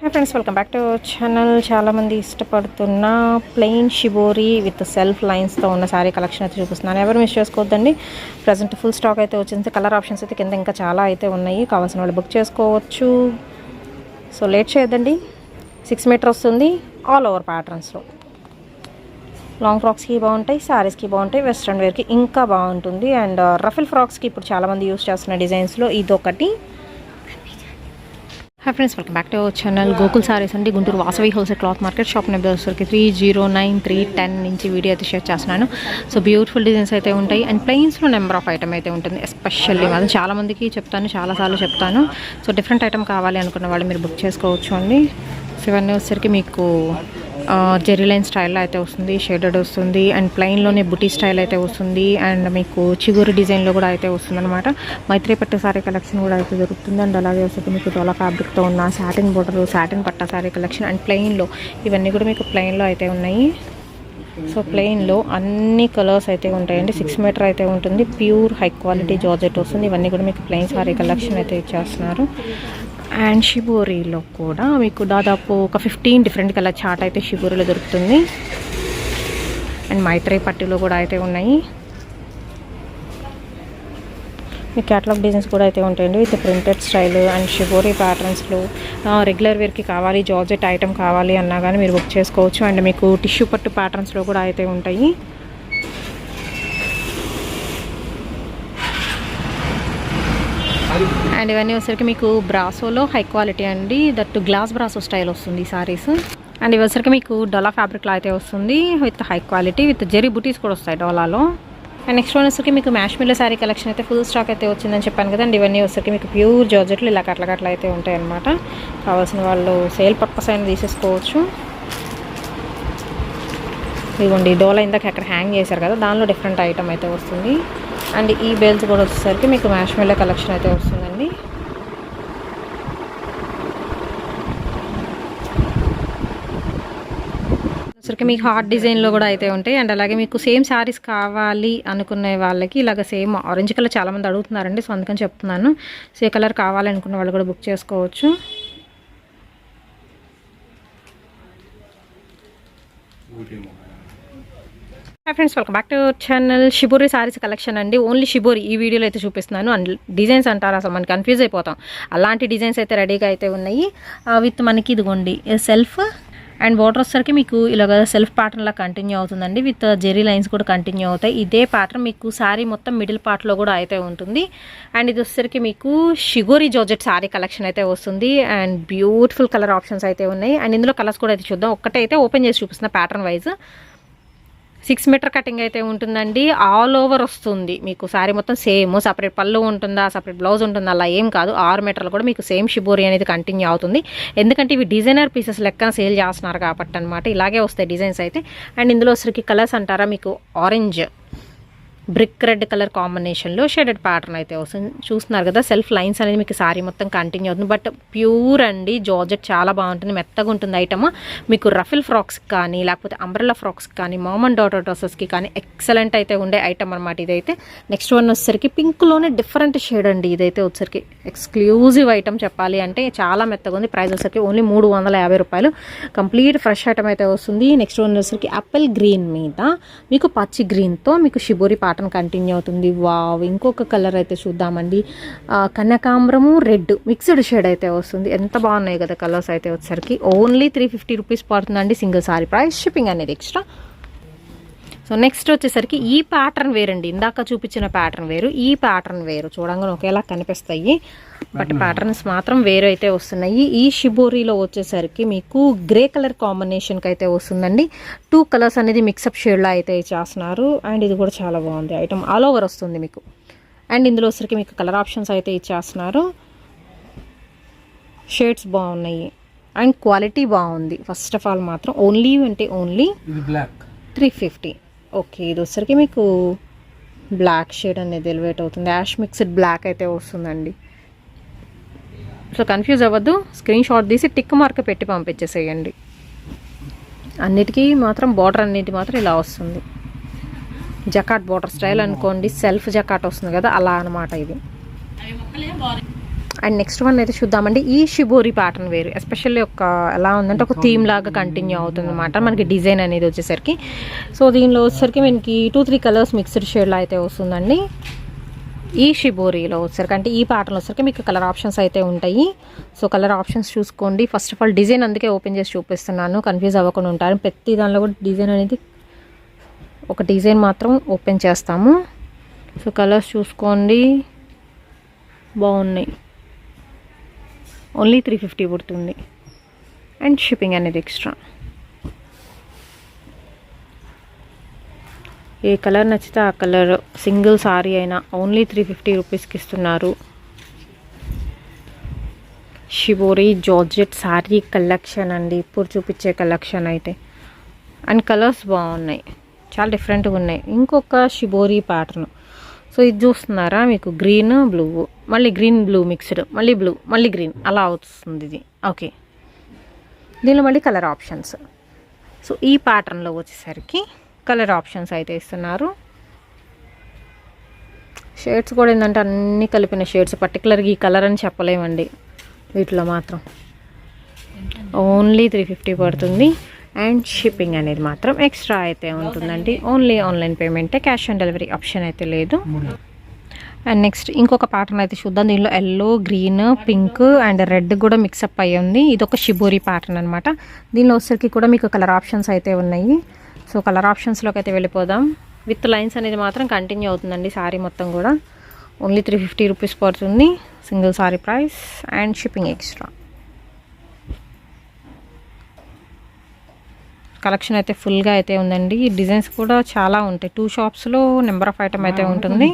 Hi friends, welcome back to channel. చాలామంది ఇష్టపడుతున్న plain shibori with self లైన్స్తో ఉన్న sari collection అయితే చూపిస్తున్నాను. ఎవరు మిస్ చేసుకోవద్దండి. ప్రజెంట్ ఫుల్ స్టాక్ అయితే వచ్చింది. కలర్ ఆప్షన్స్ అయితే కింద ఇంకా చాలా అయితే ఉన్నాయి. కావాల్సిన వాళ్ళు బుక్ చేసుకోవచ్చు. సో లేట్ చేయొద్దండి. 6 మీటర్ వస్తుంది. ఆల్ ఓవర్ ప్యాటర్న్స్లో లాంగ్ ఫ్రాక్స్కి బాగుంటాయి, శారీస్కి బాగుంటాయి, వెస్ట్రన్ వేర్కి ఇంకా బాగుంటుంది. అండ్ రఫిల్ ఫ్రాక్స్కి ఇప్పుడు చాలామంది యూస్ చేస్తున్న డిజైన్స్లో ఇదొకటి. Hi friends, welcome back to our channel. Gokul Sarees అండి, Guntur Vasavi wholesale cloth market. Shop number 309310 నుంచి వీడియో అయితే షేర్ చేస్తున్నాను. సో బ్యూటిఫుల్ డిజైన్స్ అయితే ఉంటాయి అండ్ ప్లెయిన్స్లో నెంబర్ ఆఫ్ ఐటమ్ అయితే ఉంటుంది. ఎస్పెషల్లీ మాత్రం చాలామందికి చెప్తాను, చాలాసార్లు చెప్తాను. సో డిఫరెంట్ ఐటమ్ కావాలి అనుకున్న వాళ్ళు మీరు బుక్ చేసుకోవచ్చు అండి. సో ఇవన్నీ వచ్చేసరికి మీకు జెరీ లైన్ స్టైల్లో అయితే వస్తుంది, షేడెడ్ వస్తుంది అండ్ ప్లెయిన్లోనే బుటీ స్టైల్ అయితే వస్తుంది. అండ్ మీకు చిగురు డిజైన్లో కూడా అయితే వస్తుంది అనమాట. మైత్రి పట్టు సారీ కలెక్షన్ కూడా అయితే దొరుకుతుంది. అండ్ అలాగే వస్తుంది మీకు డోలా ఫ్యాబ్రిక్తో ఉన్న సాటిన్ బోర్డర్, సాటిన్ పట్టా సారీ కలెక్షన్ అండ్ ప్లెయిన్లో ఇవన్నీ కూడా మీకు ప్లెయిన్లో అయితే ఉన్నాయి. సో ప్లెయిన్లో అన్ని కలర్స్ అయితే ఉంటాయండి. 6 మీటర్ అయితే ఉంటుంది. ప్యూర్ హై క్వాలిటీ జార్జెట్ వస్తుంది. ఇవన్నీ కూడా మీకు ప్లెయిన్ సారీ కలెక్షన్ అయితే ఇచ్చేస్తున్నారు. అండ్ షిబోరీలో కూడా మీకు దాదాపు ఒక 15 డిఫరెంట్ కలర్ చార్ట్ అయితే షిబోరీలో దొరుకుతుంది. అండ్ మైత్రి పట్టులో కూడా అయితే ఉన్నాయి. మీ క్యాటలాగ్ డిజైన్స్ కూడా అయితే ఉంటాయండి with printed style and shibori ప్యాటర్న్స్లో. రెగ్యులర్ వేర్కి కావాలి, జార్జెట్ ఐటమ్ కావాలి అన్నా కానీ మీరు బుక్ చేసుకోవచ్చు. అండ్ మీకు టిష్యూ పట్టు ప్యాటర్న్స్లో కూడా అయితే ఉంటాయి. అండ్ ఇవన్నీ వచ్చరికి మీకు బ్రాసోలో హై క్వాలిటీ అండి. దట్టు గ్లాస్ బ్రాసో స్టైల్ వస్తుంది ఈ సారీస్. అండ్ ఇవి వచ్చరికి మీకు డోలా ఫ్యాబ్రిక్లో అయితే వస్తుంది with high quality with zari బుటీస్ కూడా వస్తాయి డోలాలో. అండ్ నెక్స్ట్ వన్ వచ్చరికి మీకు మ్యాష్మిల్లో శారీ కలెక్షన్ అయితే ఫుల్ స్టాక్ అయితే వచ్చిందని చెప్పాను కదండి. ఇవన్నీ వచ్చరికి మీకు ప్యూర్ జార్జెట్లు ఇలా కట్ల అయితే ఉంటాయి అన్నమాట. కావాల్సిన వాళ్ళు సేల్ పర్పస్ అయినా తీసేసుకోవచ్చు. ఇదిగోండి డోలా ఇందాక అక్కడ హ్యాంగ్ చేశారు కదా, దానిలో డిఫరెంట్ ఐటమ్ అయితే వస్తుంది. అండ్ ఈ బెల్ట్స్ కూడా వచ్చేసరికి మీకు మ్యాష్మిల్లో కలెక్షన్ అయితే వస్తుందండి. వచ్చరికి మీకు హార్ట్ డిజైన్లో కూడా అయితే ఉంటాయి. అండ్ అలాగే మీకు సేమ్ శారీస్ కావాలి అనుకునే వాళ్ళకి ఇలాగ సేమ్ ఆరెంజ్ కలర్ చాలామంది అడుగుతున్నారండి. సో అందుకని చెప్తున్నాను. సో ఈ కలర్ కావాలనుకున్న వాళ్ళు కూడా బుక్ చేసుకోవచ్చు. Hi friends, welcome back to channel. Shibori saris collection అండి. ఓన్లీ షిబోరి ఈ వీడియోలో అయితే చూపిస్తున్నాను. అండ్ డిజైన్స్ అంటారు అసలు మనకి కన్ఫ్యూజ్ అయిపోతాం. అలాంటి డిజైన్స్ అయితే రెడీగా అయితే ఉన్నాయి విత్ మనకి ఇదిగోండి సెల్ఫ్ అండ్ బోర్డర్ వచ్చేసరికి మీకు ఇలాగ సెల్ఫ్ ప్యాటర్న్లా కంటిన్యూ అవుతుందండి. విత్ జెరీ లైన్స్ కూడా కంటిన్యూ అవుతాయి. ఇదే ప్యాటర్న్ మీకు శారీ మొత్తం మిడిల్ పార్ట్లో కూడా అయితే ఉంటుంది. అండ్ ఇది వచ్చేసరికి మీకు షిగోరి జార్జెట్ శారీ కలెక్షన్ అయితే వస్తుంది. అండ్ బ్యూటిఫుల్ కలర్ ఆప్షన్స్ అయితే ఉన్నాయి. అండ్ ఇందులో కలర్స్ కూడా అయితే చూద్దాం. ఒక్కటే అయితే ఓపెన్ చేసి చూపిస్తున్న ప్యాటర్న్ వైజ్. 6 మీటర్ కటింగ్ అయితే ఉంటుందండి. ఆల్ ఓవర్ వస్తుంది మీకు శారీ మొత్తం సేమ్. సపరేట్ పళ్ళు ఉంటుందా, సపరేట్ బ్లౌజ్ ఉంటుందా, అలా ఏం కాదు. 6 మీటర్లు కూడా మీకు సేమ్ షిబోరి అనేది కంటిన్యూ అవుతుంది. ఎందుకంటే ఇవి డిజైనర్ పీసెస్ లెక్కన సేల్ చేస్తున్నారు కాబట్టి అనమాట. ఇలాగే వస్తాయి డిజైన్స్ అయితే. అండ్ ఇందులో వచ్చరికి కలర్స్ అంటారా మీకు ఆరెంజ్, బ్రిక్ రెడ్ కలర్ కాంబినేషన్లో షేడెడ్ ప్యాటర్న్ అయితే వస్తుంది. చూస్తున్నారు కదా, సెల్ఫ్ లైన్స్ అనేది మీకు శారీ మొత్తం కంటిన్యూ అవుతుంది. బట్ ప్యూర్ అండి, జార్జెట్ చాలా బాగుంటుంది, మెత్తగా ఉంటుంది ఐటమ్. మీకు రఫిల్ ఫ్రాక్స్కి కానీ లేకపోతే అంబ్రెల్లా ఫ్రాక్స్కి కానీ మామ్ అండ్ డాటర్ డ్రెస్సెస్కి కానీ ఎక్సలెంట్ అయితే ఉండే ఐటమ్ అనమాట ఇదైతే. నెక్స్ట్ వన్ వచ్చేసరికి పింక్లోనే డిఫరెంట్ షేడ్ అండి. ఇదైతే వచ్చరికి ఎక్స్క్లూజివ్ ఐటమ్ చెప్పాలి అంటే. చాలా మెత్తగా ఉంది. ప్రైస్ వచ్చరికి ఓన్లీ 350 రూపాయలు. కంప్లీట్ ఫ్రెష్ ఐటమ్ అయితే వస్తుంది. నెక్స్ట్ వన్ వచ్చరికి యాపిల్ గ్రీన్ మీద మీకు పచ్చి గ్రీన్తో మీకు షిబోరి ప్యాటర్న్ కంటిన్యూ అవుతుంది. వావ్, ఇంకొక కలర్ అయితే చూద్దామండి. కనకాంబరము రెడ్ మిక్స్డ్ షేడ్ అయితే వస్తుంది. ఎంత బాగున్నాయి కదా కలర్స్ అయితే వచ్చేసరికి. ఓన్లీ 350 రూపీస్ పడుతుందండి సింగిల్ సారీ ప్రైస్. షిప్పింగ్ అనేది ఎక్స్ట్రా. సో నెక్స్ట్ వచ్చేసరికి ఈ ప్యాటర్న్ వేరండి. ఇందాక చూపించిన ప్యాటర్న్ వేరు, ఈ ప్యాటర్న్ వేరు. చూడంగానే ఒకేలా కనిపిస్తాయి బట్ ప్యాటర్న్స్ మాత్రం వేరు అయితే వస్తున్నాయి. ఈ షిబోరీలో వచ్చేసరికి మీకు గ్రే కలర్ కాంబినేషన్కి అయితే వస్తుందండి. 2 కలర్స్ అనేది మిక్సప్ షేడ్లో అయితే చేస్తున్నారు. అండ్ ఇది కూడా చాలా బాగుంది ఐటమ్. ఆల్ ఓవర్ వస్తుంది మీకు. అండ్ ఇందులో వచ్చరికి మీకు కలర్ ఆప్షన్స్ అయితే ఇచ్చేస్తున్నారు. షేడ్స్ బాగున్నాయి అండ్ క్వాలిటీ బాగుంది. ఫస్ట్ ఆఫ్ ఆల్ మాత్రం ఓన్లీ అంటే ఓన్లీ 350. ఓకే, ఇది వచ్చరికి మీకు బ్లాక్ షేడ్ అనేది ఎలివేట్ అవుతుంది. యాష్ మిక్స్డ్ బ్లాక్ అయితే వస్తుందండి. సో కన్ఫ్యూజ్ అవ్వద్దు. స్క్రీన్ షాట్ తీసి టిక్ మార్క్ పెట్టి పంపించేసేయండి. అన్నిటికీ మాత్రం బార్డర్ అన్నిటి మాత్రం ఇలా వస్తుంది. జకాట్ బార్డర్ స్టైల్ అనుకోండి. సెల్ఫ్ జకాట్ వస్తుంది కదా, అలా అనమాట ఇది. అండ్ నెక్స్ట్ వన్ అయితే చూద్దామండి. ఈ షిబోరి ప్యాటర్న్ వేరు, ఎస్పెషల్లీ ఒక ఎలా ఉందంటే ఒక థీమ్ లాగా కంటిన్యూ అవుతుంది అనమాట మనకి డిజైన్ అనేది వచ్చేసరికి. సో దీనిలో వచ్చేసరికి మనకి 2-3 కలర్స్ మిక్స్డ్ షేడ్లో అయితే వస్తుందండి. ఈ షిబోరీలో వచ్చేసరికి అంటే ఈ ప్యాటర్న్లో వచ్చేసరికి మీకు కలర్ ఆప్షన్స్ అయితే ఉంటాయి. సో కలర్ ఆప్షన్స్ చూసుకోండి. ఫస్ట్ ఆఫ్ ఆల్ డిజైన్ అందుకే ఓపెన్ చేసి చూపిస్తున్నాను, కన్ఫ్యూజ్ అవ్వకుండా ఉంటారు. ప్రతి దానిలో కూడా డిజైన్ అనేది ఒక డిజైన్ మాత్రం ఓపెన్ చేస్తాము. సో కలర్స్ చూసుకోండి, బాగున్నాయి. ఓన్లీ 350 పడుతుంది. అండ్ షిప్పింగ్ అనేది ఎక్స్ట్రా. ఏ కలర్ నచ్చితే ఆ కలర్ సింగిల్ సారీ అయినా ఓన్లీ 350 రూపీస్కి ఇస్తున్నారు. షిబోరి జార్జెట్ సారీ కలెక్షన్ అండి, ఇప్పుడు చూపించే కలెక్షన్ అయితే. అండ్ కలర్స్ బాగున్నాయి, చాలా డిఫరెంట్గా ఉన్నాయి. ఇంకొక షిబోరి ప్యాటర్న్. సో ఇది చూస్తున్నారా, మీకు గ్రీన్ బ్లూ, మళ్ళీ గ్రీన్ బ్లూ మిక్స్డ్, మళ్ళీ బ్లూ, మళ్ళీ గ్రీన్, అలా వస్తుంది ఇది. ఓకే, దీనిలో మళ్ళీ కలర్ ఆప్షన్స్. సో ఈ ప్యాటర్న్లో వచ్చేసరికి కలర్ ఆప్షన్స్ అయితే ఇస్తున్నారు. షేడ్స్ కూడా ఏంటంటే అన్నీ కలిపిన షేడ్స్, పర్టికులర్గా ఈ కలర్ అని చెప్పలేమండి. వీటిలో మాత్రం ఓన్లీ 350 పడుతుంది. అండ్ షిప్పింగ్ అనేది మాత్రం ఎక్స్ట్రా అయితే ఉంటుందండి. ఓన్లీ ఆన్లైన్ పేమెంటే, క్యాష్ ఆన్ డెలివరీ ఆప్షన్ అయితే లేదు. అండ్ నెక్స్ట్ ఇంకొక ప్యాటర్న్ అయితే చూద్దాం. దీనిలో yellow, green, pink and red కూడా మిక్సప్ అయ్యి ఉంది. ఇది ఒక షిబోరి ప్యాటర్న్ అనమాట. దీనిలో వచ్చేసరికి కూడా మీకు కలర్ ఆప్షన్స్ అయితే ఉన్నాయి. సో కలర్ ఆప్షన్స్లోకి అయితే వెళ్ళిపోదాం. విత్ లైన్స్ అనేది మాత్రం కంటిన్యూ అవుతుందండి సారీ మొత్తం కూడా. ఓన్లీ 350 రూపీస్ పడుతుంది single sorry price. And shipping extra. Collection అయితే ఫుల్గా అయితే ఉందండి. డిజైన్స్ కూడా చాలా ఉంటాయి. 2 షాప్స్లో నెంబర్ ఆఫ్ ఐటమ్ అయితే ఉంటుంది.